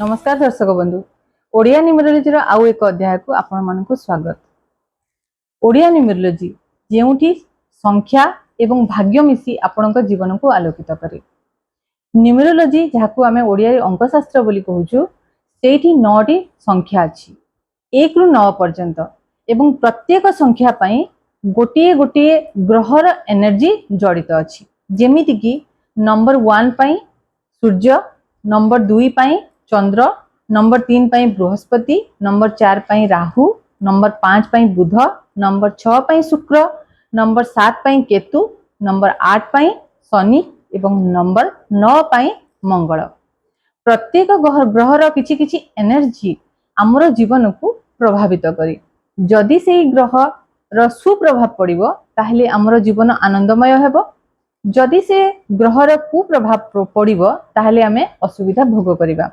नमस्कार दर्शक बंधु ओडिया न्यूमेरोलॉजी आउ एक अध्याय को आपण मानक स्वागत। ओडिया न्यूमेरोलॉजी जेउठी संख्या एवं भाग्य मिसी आपणक जीवन को आलोकित करे। न्यूमेरोलॉजी जहाको आमे ओडिया रे अंकशास्त्र बोली कहूछु सेठी 9 टी संख्या अछि 1 रु 9 पर्यंत एवं प्रत्येक संख्या पई गोटिए गोटिए ग्रहर एनर्जी जड़ित अछि। जेमिति कि नंबर 1 पई सूर्य, नंबर 2 पई चंद्र, नंबर 3 पई बृहस्पति, नंबर 4 पई राहु, नंबर 5 पई बुध, नंबर 6 पई शुक्र, नंबर 7 पई केतु, नंबर 8 पई शनि एवं नंबर 9 पई मंगल। प्रत्येक ग्रहर किछि किछि एनर्जी हमर जीवन को प्रभावित करे। जदि से ग्रह र सुप्रभाव पड़िबो ताहले हमर जीवन आनंदमय हेबो। जदि से ग्रहर कुप्रभाव पड़िबो ताहले हमें असुविधा भोग करिबा।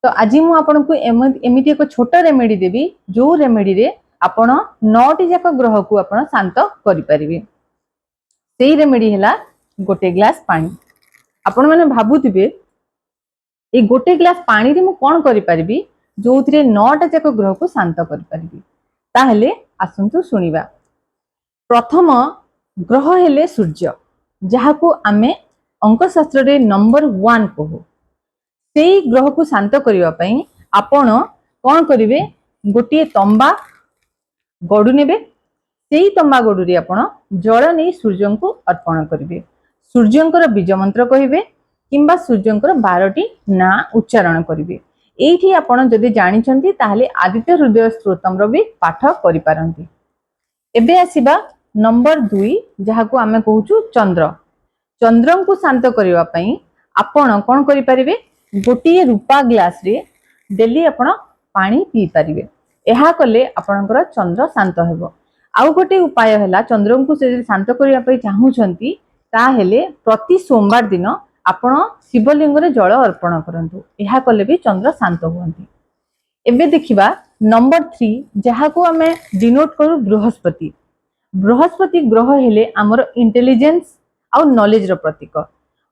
तो आज मु आपन को एमिति एक छोट रेमेडी देबी जो रेमेडी रे आपण 9 टी जाक ग्रह को आपण शांत करि परिबे। सेही रेमेडी हैला गोटे ग्लास पानी। आपण माने भाबुथिबे ए गोटे ग्लास पानी रे मु कोन करि परिबी जोथिरे 9 टा जाक ग्रह को शांत करि परिबी। ताहले आसंतु सुनिबा। प्रथम ग्रह हेले सूर्य जहाको आमे अंकशास्त्र रे नंबर 1 कहू। सेही ग्रह को शांत करिवा पई आपण कोन करिवे गोटे तंबा गडु नेबे। सेही तंबा गडु रे आपण जल नै सूर्य को अर्पण करिवे। सूर्यंकर बीज मंत्र कहिवे किंबा सूर्यंकर 12 टी ना उच्चारण करिवे। एठी आपण जदि जानि छंती ताहले आदित्य हृदय स्तोत्रम रो भी पाठ करि पारंती। एबे आसीबा नंबर 2 जहाको आमे कहूछु चंद्र। चंद्रन को शांत करिवा पई आपण कोन करि परिवे गोटे रूपा ग्लास रे डेली आपण पानी पी पारिबे। एहा कले आपणकर चंद्र शांत हेबो। आउ गोटे उपाय हैला चंद्रन को से शांत करिया पई चाहू छंती ता हेले प्रति सोमवार दिन आपण शिवलिंग रे जल अर्पण करंतु। एहा कले भी चंद्र शांत होंती। एबे देखिबा नंबर 3 जहाको हमें डिनोट करू बृहस्पति। बृहस्पति ग्रह हेले हमर इंटेलिजेंस आउ नॉलेज रो प्रतीक।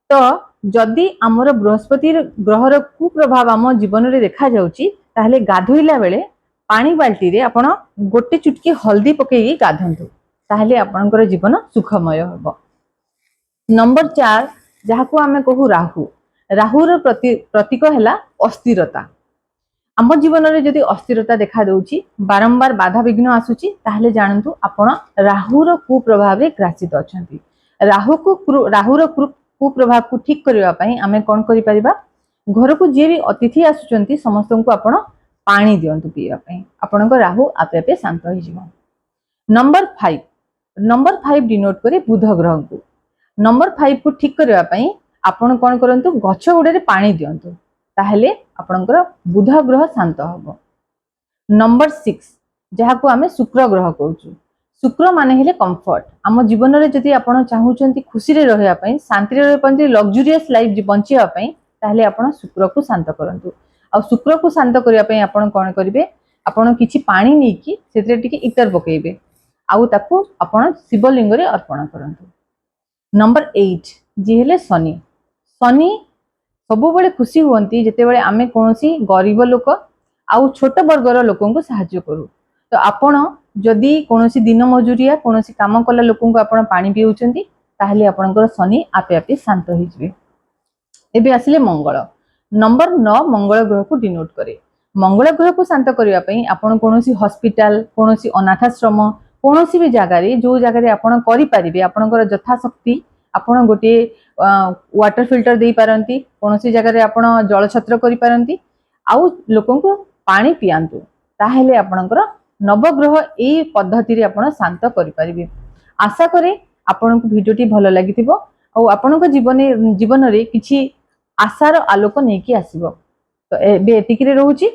तो जदि हमर बृहस्पति ग्रहर कुप्रभाव आम जीवन रे देखा जाउची ताहले गाधोइला बेले पानी बाल्टी रे आपण गोटे चुटकी हल्दी पकेई गाधंतु। ताहले आपनकर जीवन सुखमय होबो। नंबर 4 जहाको आमे कहू राहु। राहुर प्रतीक हैला अस्थिरता। आम जीवन रे जदि अस्थिरता देखा दउची बारंबार बाधा विघ्न आसुची ताहले जानंतु आपण राहुर कुप्रभाव रे ग्रासित अछंती। राहुर कुप्रभाव को ठीक करबा पई आमे कोन करि परिबा घर को जे भी अतिथि आसुचंती समस्त को आपण पानी दियंतु पीवा पई। आपणक राहु आपे आपे शांत होई जिवो। नंबर 5 डिनोट करे बुध ग्रह को। नंबर 5 को ठीक करबा पई आपण कोन करंतु गछ गुडे रे पानी दियंतु ताहले आपणकर बुध ग्रह शांत हबो। नंबर 6 जहाको आमे शुक्र ग्रह कहूछु। शुक्र माने हेले कंफर्ट। आम जीवन रे जदि आपण चाहूचंती खुशी रे रहया पई शांति रे रहया पई लग्जरियस लाइफ बंचिया पई ताहले आपण शुक्र को शांत करंतु। आ शुक्र को शांत करिया पई आपण कोन करिवे आपण किछि पानी नेकी सेतरे टिके इतर पकेइबे आउ ताकू आपण शिवलिंग रे अर्पण करंतु। नंबर 8 जे हेले शनि। शनि सबु बेले खुशी होंती जेते बेले आमे कोनोसी गरीब लोक आउ छोट वर्गर लोकन को सहायता करू। तो आपण जदि कोनोसी दिन मजूरिया कोनोसी काम कला लोकन को आपण पानी पिउचंती ताहले आपणकर शनि आपे आपे शांत होई जिवे। एबे आसिले मंगल। नंबर 9 मंगल ग्रह को डिनोट करे। मंगल ग्रह को शांत करिया पई आपण कोनोसी हॉस्पिटल कोनोसी अनाथाश्रम कोनोसी भी जगह रे जो जगह रे आपण करि परिबे आपणकर यथा शक्ति आपण गोटे वाटर फिल्टर देई पारंती कोनोसी जगह रे आपण जल छत्र करि पारंती आउ लोकन को पानी पियांतु ताहेले आपणकर नवग्रह ए पद्धति रे आपण शांत करि परिबे। आशा करे आपण को वीडियो टी भलो लागिथिबो आ आपण को जीवन रे किछि आशार आलोक नेकी आसीबो। तो एबे एतिकी रे रहूची।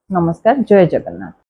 नमस्कार, जय जगन्नाथ।